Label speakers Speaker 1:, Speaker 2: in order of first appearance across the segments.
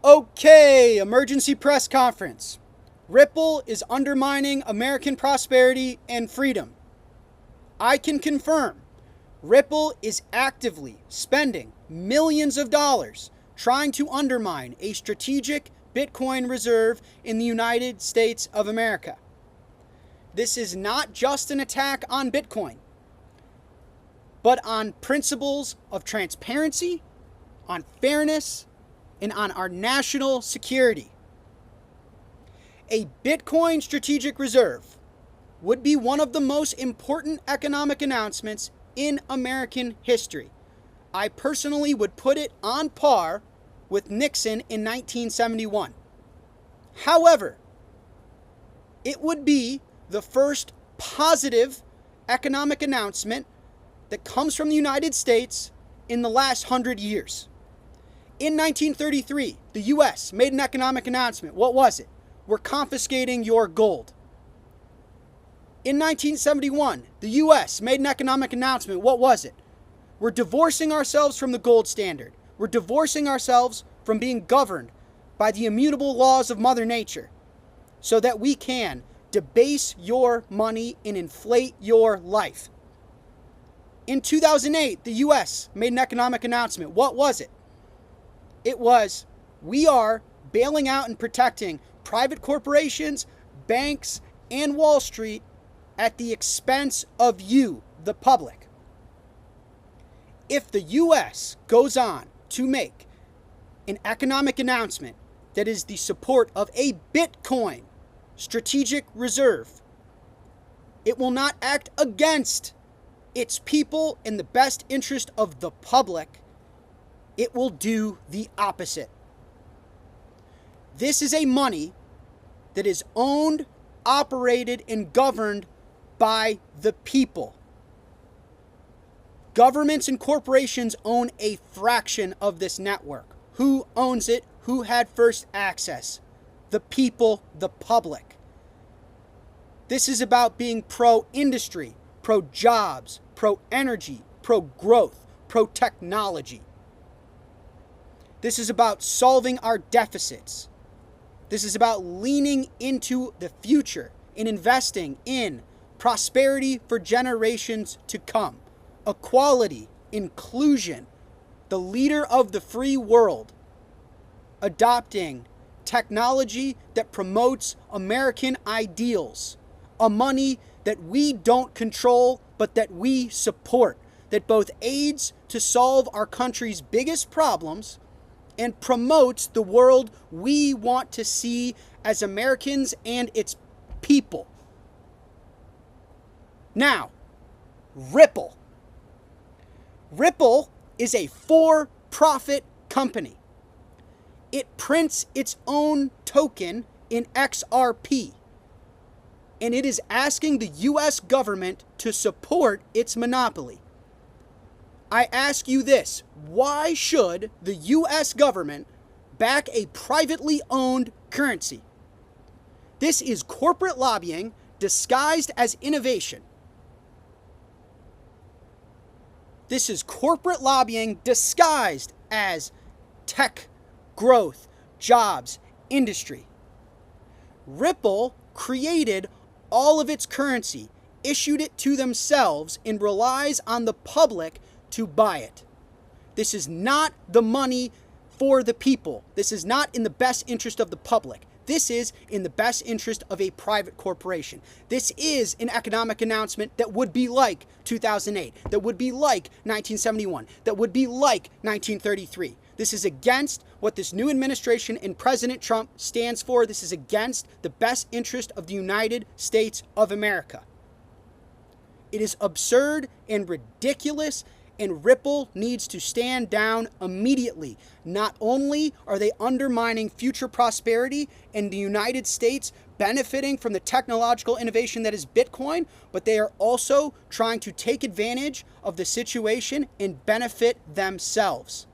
Speaker 1: Okay, emergency press conference. Ripple is undermining American prosperity and freedom. I can confirm Ripple is actively spending millions of dollars trying to undermine a strategic Bitcoin reserve in the United States of America. This is not just an attack on Bitcoin, but on principles of transparency, on fairness, and on our national security. A Bitcoin strategic reserve would be one of the most important economic announcements in American history. I personally would put it on par with Nixon in 1971. However, it would be the first positive economic announcement that comes from the United States in the last 100 years. In 1933, the U.S. made an economic announcement. What was it? We're confiscating your gold. In 1971, the U.S. made an economic announcement. What was it? We're divorcing ourselves from the gold standard. We're divorcing ourselves from being governed by the immutable laws of Mother Nature so that we can debase your money and inflate your life. In 2008, the U.S. made an economic announcement. What was it? It was, we are bailing out and protecting private corporations, banks, and Wall Street at the expense of you, the public. If the U.S. goes on to make an economic announcement that is the support of a Bitcoin strategic reserve, it will not act against its people in the best interest of the public. It will do the opposite. This is a money that is owned, operated, and governed by the people. Governments and corporations own a fraction of this network. Who owns it? Who had first access? The people, the public. This is about being pro-industry, pro-jobs, pro-energy, pro-growth, pro-technology. This is about solving our deficits. This is about leaning into the future and investing in prosperity for generations to come. Equality, inclusion, the leader of the free world, adopting technology that promotes American ideals, a money that we don't control but that we support, that both aids to solve our country's biggest problems and promotes the world we want to see as Americans and its people. Now, Ripple. Ripple is a for-profit company. It prints its own token in XRP, and it is asking the U.S. government to support its monopoly. I ask you this, why should the U.S. government back a privately owned currency? This is corporate lobbying disguised as innovation. This is corporate lobbying disguised as tech growth, jobs, industry. Ripple created all of its currency, issued it to themselves, and relies on the public to buy it. This is not the money for the people. This is not in the best interest of the public. This is in the best interest of a private corporation. This is an economic announcement that would be like 2008, that would be like 1971, that would be like 1933. This is against what this new administration and President Trump stands for. This is against the best interest of the United States of America. It is absurd and ridiculous, and Ripple needs to stand down immediately. Not only are they undermining future prosperity in the United States, benefiting from the technological innovation that is Bitcoin, but they are also trying to take advantage of the situation and benefit themselves.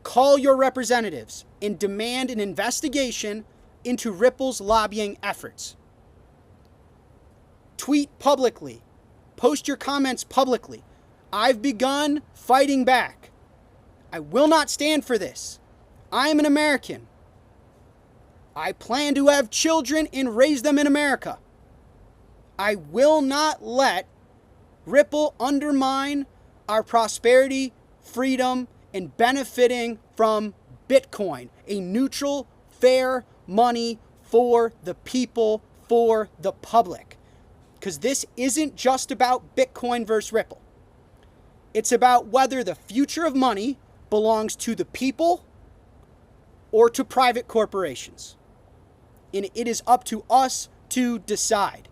Speaker 1: Call your representatives and demand an investigation into Ripple's lobbying efforts. Tweet publicly. Post your comments publicly. I've begun fighting back. I will not stand for this. I am an American. I plan to have children and raise them in America. I will not let Ripple undermine our prosperity, freedom, and benefiting from Bitcoin, a neutral, fair money for the people, for the public. Because this isn't just about Bitcoin versus Ripple. It's about whether the future of money belongs to the people or to private corporations. And it is up to us to decide.